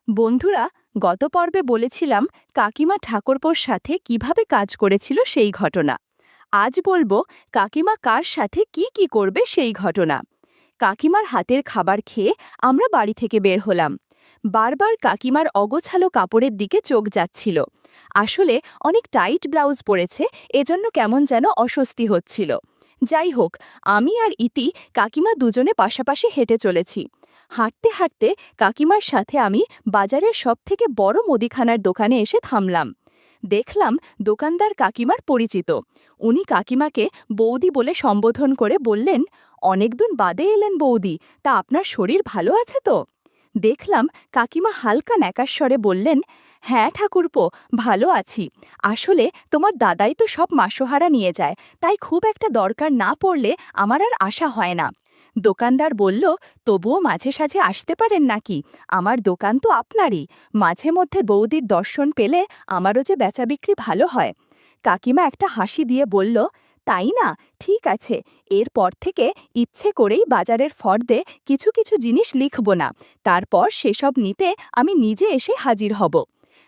বন্ধুরা, গত পর্বে বলেছিলাম কাকিমা ঠাকুরপোর সাথে কিভাবে কাজ করেছিল সেই ঘটনা। আজ বলবো কাকিমা কার সাথে কি কি করবে সেই ঘটনা। কাকিমার হাতের খাবার খেয়ে আমরা বাড়ি থেকে বের হলাম। বারবার কাকিমার অগোছালো কাপড়ের দিকে চোখ যাচ্ছিল। আসলে অনেক টাইট ব্লাউজ পরেছে, এজন্য কেমন যেন অস্বস্তি হচ্ছিল। যাই হোক, আমি আর ইতি কাকিমা দুজনে পাশাপাশি হেঁটে চলেছি। হাঁটতে হাঁটতে কাকিমার সাথে আমি বাজারের সবথেকে বড় মুদিখানার দোকানে এসে থামলাম। দেখলাম দোকানদার কাকিমার পরিচিত। উনি কাকিমাকে বৌদি বলে সম্বোধন করে বললেন, অনেকদিন বাদে এলেন বৌদি, তা আপনার শরীর ভালো আছে তো? দেখলাম কাকিমা হালকা ন্যাকাস্বরে বললেন, হ্যাঁ ঠাকুরপো, ভালো আছি। আসলে তোমার দাদাই তো সব মাসোহারা নিয়ে যায়, তাই খুব একটা দরকার না পড়লে আমার আর আশা হয় না। দোকানদার বলল, তবুও মাঝে সাঝে আসতে পারেন নাকি? আমার দোকান তো আপনারই, মাঝে মধ্যে বৌদির দর্শন পেলে আমারও যে বেচা বিক্রি ভালো হয়। কাকিমা একটা হাসি দিয়ে বলল, তাই না? ঠিক আছে, এরপর থেকে ইচ্ছে করেই বাজারের ফর্দে কিছু কিছু জিনিস লিখব না, তারপর সেসব নিতে আমি নিজে এসে হাজির হব।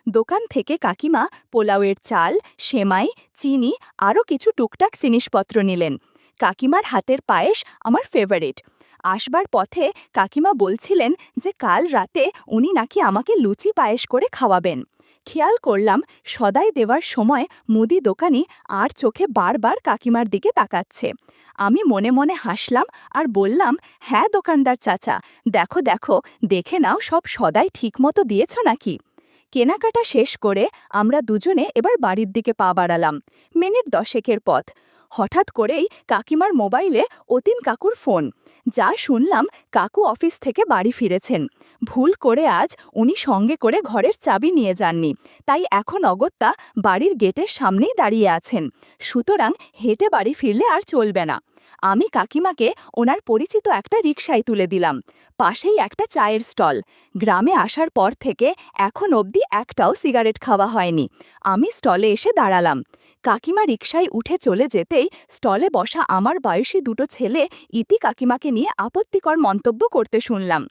দোকান থেকে কাকিমা পোলাওয়ের চাল, সেমাই, চিনি আরও কিছু টুকটাক জিনিসপত্র নিলেন। কাকিমার হাতের পায়েস আমার ফেভারিট। আসবার পথে কাকিমা বলছিলেন যে কাল রাতে উনি নাকি আমাকে লুচি পায়েস করে খাওয়াবেন। খেয়াল করলাম সদাই দেওয়ার সময় মুদি দোকানি আর চোখে বারবার কাকিমার দিকে তাকাচ্ছে। আমি মনে মনে হাসলাম আর বললাম, হ্যাঁ দোকানদার চাচা, দেখো দেখো, দেখে নাও সব সদাই ঠিকমতো দিয়েছ নাকি। কেনাকাটা শেষ করে আমরা দুজনে এবার বাড়ির দিকে পা বাড়ালাম। মিনিট 10 পথ। হঠাৎ করেই কাকিমার মোবাইলে অতীন কাকুর ফোন। যা শুনলাম কাকু অফিস থেকে বাড়ি ফিরেছেন। ভুল করে আজ উনি সঙ্গে করে ঘরের চাবি নিয়ে যাননি, তাই এখন অগত্যা বাড়ির গেটের সামনেই দাঁড়িয়ে আছেন। সুতরাং হেঁটে বাড়ি ফিরলে আর চলবে না। আমি কাকিমাকে ওনার পরিচিত একটা রিকশায় তুলে দিলাম। পাশেই একটা চায়ের স্টল। গ্রামে আসার পর থেকে এখন অবধি একটাও সিগারেট খাওয়া হয়নি। আমি স্টলে এসে দাঁড়ালাম। কাকিমা রিকশায় উঠে চলে যেতেই স্টলে বসা আমার বয়সী দুটো ছেলে ইতি কাকিমাকে নিয়ে আপত্তিকর মন্তব্য করতে শুনলাম।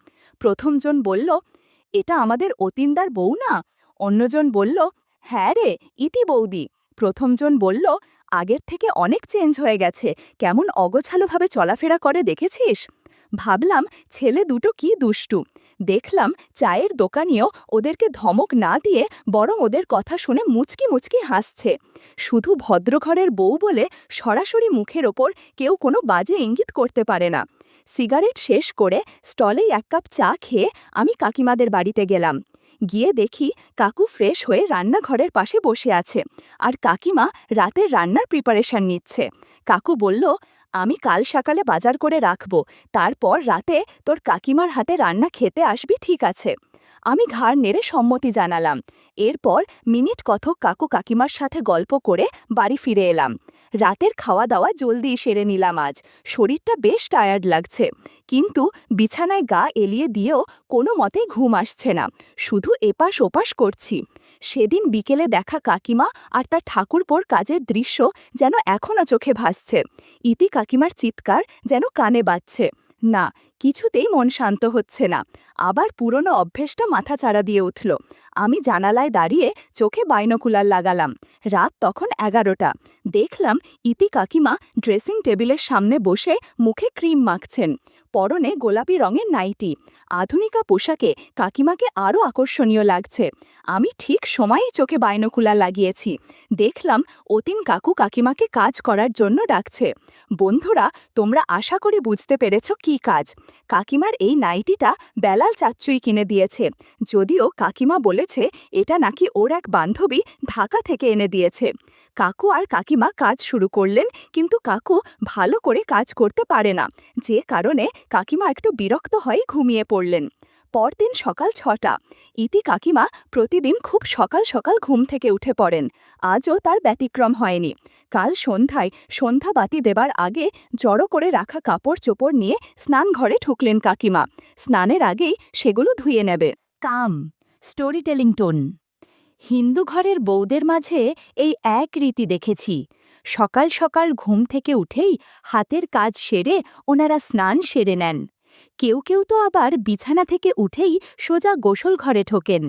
প্রথমজন বলল, এটা আমাদের অতীনদার বউ না? অন্যজন বলল, হ্যাঁ রে, ইতি বৌদি। প্রথমজন বলল, আগের থেকে অনেক চেঞ্জ হয়ে গেছে, কেমন অগোছালোভাবে চলাফেরা করে দেখেছিস? ভাবলাম ছেলে দুটো কি দুষ্টু। দেখলাম চায়ের দোকানিও ওদেরকে ধমক না দিয়ে বরং ওদের কথা শুনে মুচকি মুচকি হাসছে। শুধু ভদ্রঘরের বউ বলে সরাসরি মুখের ওপর কেউ কোনো বাজে ইঙ্গিত করতে পারে না। সিগারেট শেষ করে স্টলেই 1 কাপ চা খেয়ে আমি কাকিমাদের বাড়িতে গেলাম। গিয়ে দেখি কাকু ফ্রেশ হয়ে রান্নাঘরের পাশে বসে আছে, আর কাকিমা রাতের রান্নার প্রিপারেশন নিচ্ছে। কাকু বলল, আমি কাল সকালে বাজার করে রাখব, তারপর রাতে তোর কাকিমার হাতে রান্না খেতে আসবি, ঠিক আছে? আমি ঘাড় নেড়ে সম্মতি জানালাম। এরপর মিনিট কতক কাকু কাকিমার সাথে গল্প করে বাড়ি ফিরে এলাম। রাতের খাওয়া দাওয়া জলদি সেরে নিলাম আজ। শরীরটা বেশ টায়ার্ড লাগছে, কিন্তু বিছানায় গা এলিয়ে দিয়েও কোনো মতেই ঘুম আসছে না, শুধু এপাশ ওপাশ করছি। সেদিন বিকেলে দেখা কাকিমা আর তার ঠাকুরপোর কাজের দৃশ্য যেন এখনও চোখে ভাসছে। ইতি কাকিমার চিৎকার যেন কানে বাজছে। না, কিছুতেই মন শান্ত হচ্ছে না। আবার পুরনো অভ্যেসটা মাথাচাড়া দিয়ে উঠল। আমি জানালায় দাঁড়িয়ে চোখে বাইনোকুলার লাগালাম। রাত তখন 11টা। দেখলাম ইতি কাকিমা ড্রেসিং টেবিলের সামনে বসে মুখে ক্রিম মাখছেন। পরনে গোলাপি রঙের নাইটি। আধুনিকা পোশাকে কাকিমাকে আরও আকর্ষণীয় লাগছে। আমি ঠিক সময়েই চোখে বাইনোকুলার লাগিয়েছি। দেখলাম অতীন কাকু কাকিমাকে কাজ করার জন্য ডাকছে। বন্ধুরা, তোমরা আশা করি বুঝতে পেরেছ কি কাজ। কাকিমার এই নাইটিটা বেলাল চাচ্চুই কিনে দিয়েছে, যদিও কাকিমা বলেছে এটা নাকি ওর এক বান্ধবী ঢাকা থেকে এনে দিয়েছে। কাকু আর কাকিমা কাজ শুরু করলেন, কিন্তু কাকু ভালো করে কাজ করতে পারে না, যে কারণে কাকিমা একটু বিরক্ত হয়ে ঘুমিয়ে পড়লেন। পরদিন সকাল 6টা। ইতি কাকিমা প্রতিদিন খুব সকাল সকাল ঘুম থেকে উঠে পড়েন। আজও তার ব্যতিক্রম হয়নি। কাল সন্ধ্যায় সন্ধ্যাবাতি দেবার আগে জড়ো করে রাখা কাপড় চোপড় নিয়ে স্নানঘরে ঢুকলেন কাকিমা। স্নানের আগেই সেগুলো ধুয়ে নেবে। কাম স্টোরি টেলিং টোন। হিন্দু ঘরের বউদের মাঝে এই এক রীতি দেখেছি। সকাল সকাল ঘুম থেকে উঠেই হাতের কাজ সেরে ওনারা স্নান সেরে নেন। কেউ কেউ তো আবার বিছানা থেকে উঠেই সোজা গোসল ঘরে ঢোকেন।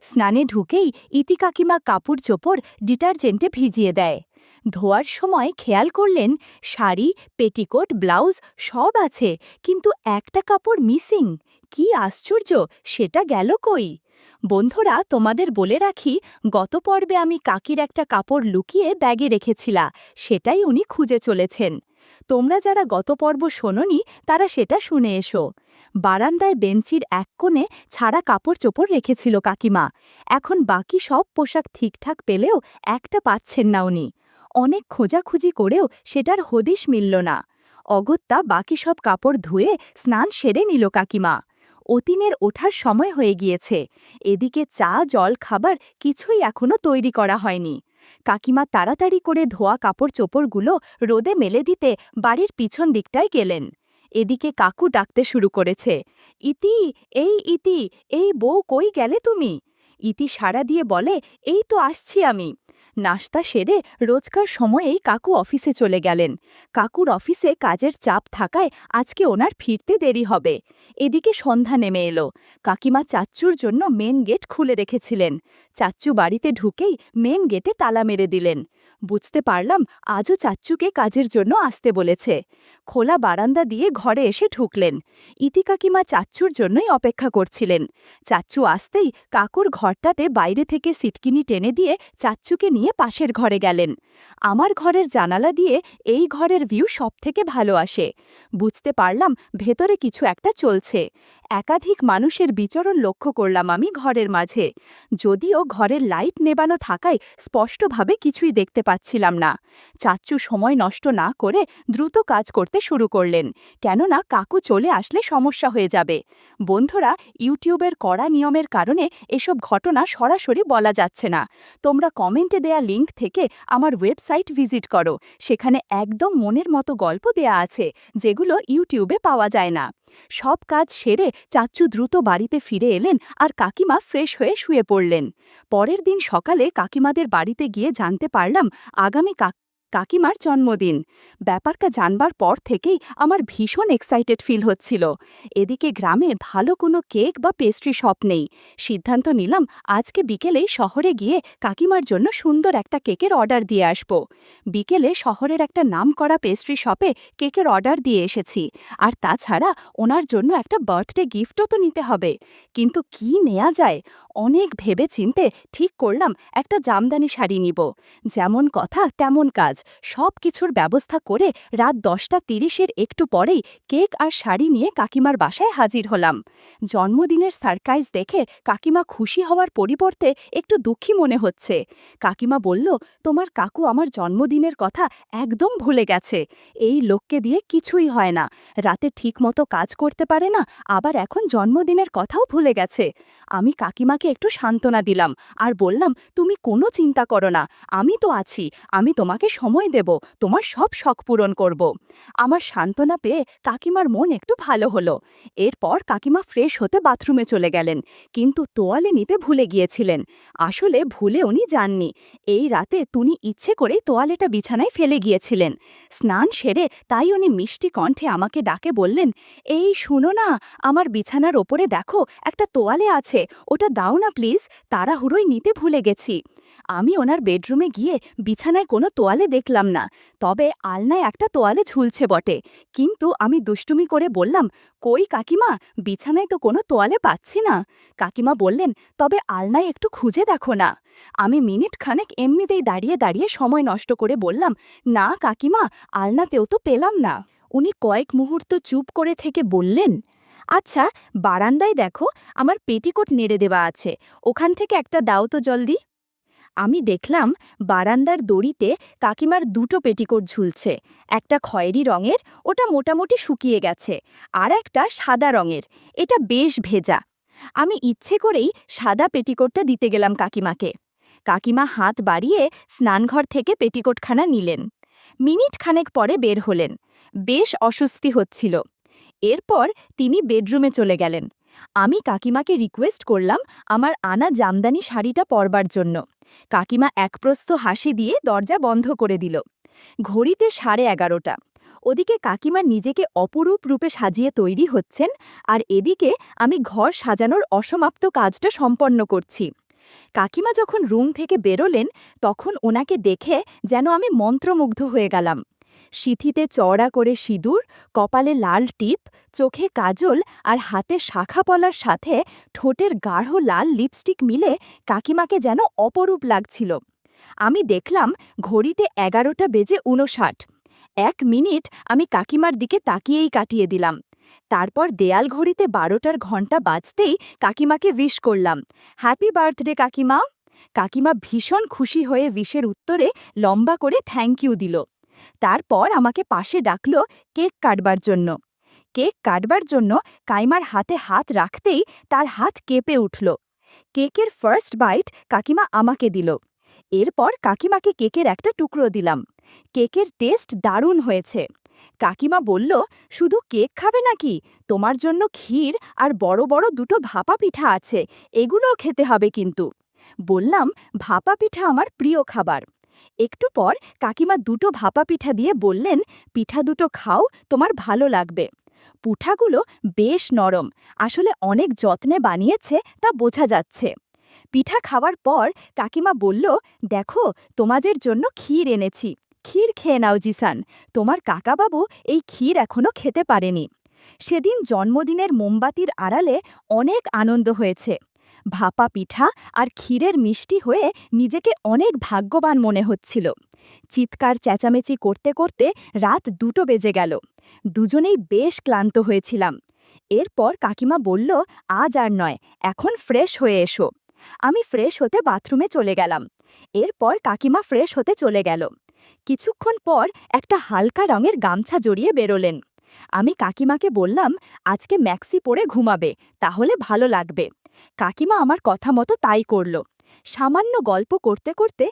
স্নানে ঢুকেই ইতি কাকিমা কাপড় চোপড় ডিটারজেন্টে ভিজিয়ে দেয়। ধোয়ার সময় খেয়াল করলেন শাড়ি, পেটিকোট, ব্লাউজ সব আছে, কিন্তু একটা কাপড় মিসিং। কি আশ্চর্য, সেটা গেল কই? বন্ধুরা, তোমাদের বলে রাখি, গত পর্বে আমি কাকির একটা কাপড় লুকিয়ে ব্যাগে রেখেছিলা, সেটাই উনি খুঁজে চলেছেন। তোমরা যারা গত পর্ব শোনোনি তারা সেটা শুনে এসো। বারান্দায় বেঞ্চির এক কোণে ছাড়া কাপড় চোপড় রেখেছিল কাকিমা। এখন বাকি সব পোশাক ঠিকঠাক পেলেও একটা পাচ্ছেন না উনি। অনেক খোঁজাখুঁজি করেও সেটার হদিশ মিলল না। অগত্যা বাকি সব কাপড় ধুয়ে স্নান সেরে নিল কাকিমা। অতীনের ওঠার সময় হয়ে গিয়েছে। এদিকে চা, জল, খাবার কিছুই এখনো তৈরি করা হয়নি। কাকিমা তাড়াতাড়ি করে ধোয়া কাপড় চোপড়গুলো রোদে মেলে দিতে বাড়ির পিছন দিকটায় গেলেন। এদিকে কাকু ডাকতে শুরু করেছে, ইতি, এই ইতি, এই বউ, কই গেলে তুমি? ইতি সাড়া দিয়ে বলে, এই তো আসছি আমি। নাশতা সেরে রোজকার সময়েই কাকু অফিসে চলে গেলেন। কাকুর অফিসে কাজের চাপ থাকায় আজকে ওনার ফিরতে দেরি হবে। এদিকে সন্ধ্যা নেমে এলো। কাকিমা চাচ্চুর জন্য মেন গেট খুলে রেখেছিলেন। চাচ্চু বাড়িতে ঢুকেই মেন গেটে তালা মেরে দিলেন। বুঝতে পারলাম আজও চাচ্চুকে কাজের জন্য আসতে বলেছে। খোলা বারান্দা দিয়ে ঘরে এসে ঢুকলেন। ইতি কাকিমা চাচ্চুর জন্যই অপেক্ষা করছিলেন। চাচ্চু আসতেই কাকুর ঘরটাতে বাইরে থেকে সিটকিনি টেনে দিয়ে চাচ্চুকে নিয়ে পাশের ঘরে গেলেন। আমার ঘরের জানালা দিয়ে এই ঘরের ভিউ সবথেকে ভালো আসে। বুঝতে পারলাম ভেতরে কিছু একটা চলছে। একাধিক মানুষের বিচরণ লক্ষ্য করলাম আমি ঘরের মাঝে। যদিও ঘরের লাইট নেবানো থাকায় স্পষ্টভাবে কিছুই দেখতে পাচ্ছিলাম না। চাচ্চু সময় নষ্ট না করে দ্রুত কাজ করতে শুরু করলেন, কেননা কাকু চলে আসলে সমস্যা হয়ে যাবে। বন্ধুরা, ইউটিউবের কড়া নিয়মের কারণে এসব ঘটনা সরাসরি বলা যাচ্ছে না। তোমরা কমেন্টে দেয়া লিঙ্ক থেকে আমার ওয়েবসাইট ভিজিট করো, সেখানে একদম মনের মতো গল্প দেয়া আছে, যেগুলো ইউটিউবে পাওয়া যায় না। সব কাজ সেরে চাচ্চু দ্রুত বাড়িতে ফিরে এলেন আর কাকিমা ফ্রেশ হয়ে শুয়ে পড়লেন। পরের দিন সকালে কাকিমাদের বাড়িতে গিয়ে জানতে পারলাম আগামী কাকিমার জন্মদিন। ব্যাপারটা জানবার পর থেকেই আমার ভীষণ এক্সাইটেড ফিল হচ্ছিল। এদিকে গ্রামে ভালো কোনো কেক বা পেস্ট্রি শপ নেই। সিদ্ধান্ত নিলাম আজকে বিকেলেই শহরে গিয়ে কাকিমার জন্য সুন্দর একটা কেকের অর্ডার দিয়ে আসব। বিকেলে শহরের একটা নামকরা পেস্ট্রি শপে কেকের অর্ডার দিয়ে এসেছি। আর তাছাড়া ওনার জন্য একটা বার্থডে গিফটও তো নিতে হবে। কিন্তু কি নেওয়া যায়? অনেক ভেবে চিনতে ঠিক করলাম একটা জামদানি শাড়ি নিব। যেমন কথা তেমন কাজ, সব কিছুর ব্যবস্থা করে রাত 10:30-এর একটু পরেই কেক আর শাড়ি নিয়ে কাকিমার বাসায় হাজির হলাম। জন্মদিনের সারপ্রাইজ দেখে কাকিমা খুশি হওয়ার পরিবর্তে একটু দুঃখী মনে হচ্ছে। কাকিমা বলল, তোমার কাকু আমার জন্মদিনের কথা একদম ভুলে গেছে। এই লোককে দিয়ে কিছুই হয় না, রাতে ঠিকমতো কাজ করতে পারে না, আবার এখন জন্মদিনের কথাও ভুলে গেছে। আমি কাকিমাকে একটু সান্ত্বনা দিলাম আর বললাম, তুমি কোনো চিন্তা করো না, আমি তো আছি, আমি তোমাকে সময় দেব, তোমার সব শখ পূরণ করব। আমার সান্ত্বনা পেয়ে কাকিমার মন একটু ভালো হলো। এরপর কাকিমা ফ্রেশ হতে বাথরুমে চলে গেলেন, কিন্তু তোয়ালে নিতে ভুলে গিয়েছিলেন। আসলে ভুলে উনি যাননি, এই রাতে উনি ইচ্ছে করেই তোয়ালেটা বিছানায় ফেলে গিয়েছিলেন। স্নান সেরে তাই উনি মিষ্টি কণ্ঠে আমাকে ডাকে বললেন, এই শুনো না, আমার বিছানার ওপরে দেখো একটা তোয়ালে আছে, ওটা দাও না প্লিজ, তাড়াহুড়োই নিতে ভুলে গেছি। আমি ওনার বেডরুমে গিয়ে বিছানায় কোনো তোয়ালে দেখলাম না, তবে আলনায় একটা তোয়ালে ঝুলছে বটে। কিন্তু আমি দুষ্টুমি করে বললাম, কই কাকিমা, বিছানায় তো কোনো তোয়ালে পাচ্ছি না। কাকিমা বললেন, তবে আলনায় একটু খুঁজে দেখো না। আমি মিনিট খানেক এমনিতেই দাঁড়িয়ে দাঁড়িয়ে সময় নষ্ট করে বললাম, না কাকিমা, আলনাতেও তো পেলাম না। উনি কয়েক মুহূর্ত চুপ করে থেকে বললেন, আচ্ছা, বারান্দায় দেখো, আমার পেটিকোট নেড়ে দেওয়া আছে, ওখান থেকে একটা দাও তো জলদি। আমি দেখলাম বারান্দার দড়িতে কাকিমার দুটো পেটিকোট ঝুলছে। একটা খয়েরি রঙের, ওটা মোটামুটি শুকিয়ে গেছে, আর একটা সাদা রঙের, এটা বেশ ভেজা। আমি ইচ্ছে করেই সাদা পেটিকোটটা দিতে গেলাম কাকিমাকে। কাকিমা হাত বাড়িয়ে স্নানঘর থেকে পেটিকোটখানা নিলেন। মিনিট খানেক পরে বের হলেন। বেশ অস্বস্তি হচ্ছিল। এরপর তিনি বেডরুমে চলে গেলেন। আমি কাকিমাকে রিকোয়েস্ট করলাম আমার আনা জামদানি শাড়িটা পরবার জন্য। কাকিমা একপ্রস্থ হাসি দিয়ে দরজা বন্ধ করে দিল। ঘড়িতে 11:30। ওদিকে কাকিমা নিজেকে অপরূপ রূপে সাজিয়ে তৈরি হচ্ছেন, আর এদিকে আমি ঘর সাজানোর অসমাপ্ত কাজটা সম্পন্ন করছি। কাকিমা যখন রুম থেকে বেরোলেন, তখন ওনাকে দেখে যেন আমি মন্ত্রমুগ্ধ হয়ে গেলাম। সিঁথিতে চওড়া করে সিঁদুর, কপালে লাল টিপ, চোখে কাজল আর হাতে শাখা পলার সাথে ঠোঁটের গাঢ় লাল লিপস্টিক মিলে কাকিমাকে যেন অপরূপ লাগছিল। আমি দেখলাম ঘড়িতে 11:59। 1 মিনিট আমি কাকিমার দিকে তাকিয়েই কাটিয়ে দিলাম। তারপর দেয়াল ঘড়িতে 12টার ঘণ্টা বাজতেই কাকিমাকে উইশ করলাম, হ্যাপি বার্থডে কাকিমা। কাকিমা ভীষণ খুশি হয়ে উইশের উত্তরে লম্বা করে থ্যাংক ইউ দিল। তারপর আমাকে পাশে ডাকল কেক কাটবার জন্য। কেক কাটবার জন্য কাইমার হাতে হাত রাখতেই তার হাত কেঁপে উঠল। কেকের ফার্স্ট বাইট কাকিমা আমাকে দিল। এরপর কাকিমাকে কেকের একটা টুকরো দিলাম। কেকের টেস্ট দারুণ হয়েছে। কাকিমা বলল, শুধু কেক খাবে নাকি? তোমার জন্য ক্ষীর আর বড় বড় দুটো ভাপা পিঠা আছে, এগুলোও খেতে হবে কিন্তু। বললাম, ভাপা পিঠা আমার প্রিয় খাবার। একটু পর কাকিমা দুটো ভাপা পিঠা দিয়ে বললেন, পিঠা দুটো খাও, তোমার ভালো লাগবে। পিঠাগুলো বেশ নরম, আসলে অনেক যত্নে বানিয়েছে তা বোঝা যাচ্ছে। পিঠা খাওয়ার পর কাকিমা বলল, দেখো তোমাদের জন্য ক্ষীর এনেছি, ক্ষীর খেয়ে নাও জিসান, তোমার কাকাবাবু এই ক্ষীর এখনো খেতে পারেনি। সেদিন জন্মদিনের মোমবাতির আড়ালে অনেক আনন্দ হয়েছে। ভাপা পিঠা আর ক্ষীরের মিষ্টি হয়ে নিজেকে অনেক ভাগ্যবান মনে হচ্ছিল। চিৎকার চেঁচামেচি করতে করতে রাত 2টো বেজে গেল। দুজনেই বেশ ক্লান্ত হয়েছিলাম। এরপর কাকিমা বলল, আজ আর নয়, এখন ফ্রেশ হয়ে এসো। আমি ফ্রেশ হতে বাথরুমে চলে গেলাম। এরপর কাকিমা ফ্রেশ হতে চলে গেল। কিছুক্ষণ পর একটা হালকা রঙের গামছা জড়িয়ে বেরোলেন। আমি কাকিমাকে বললাম, আজকে ম্যাক্সি পরে ঘুমাবে, তাহলে ভালো লাগবে। কাকিমা আমার কথা মতো তাই করল। সামান্য গল্প করতে করতে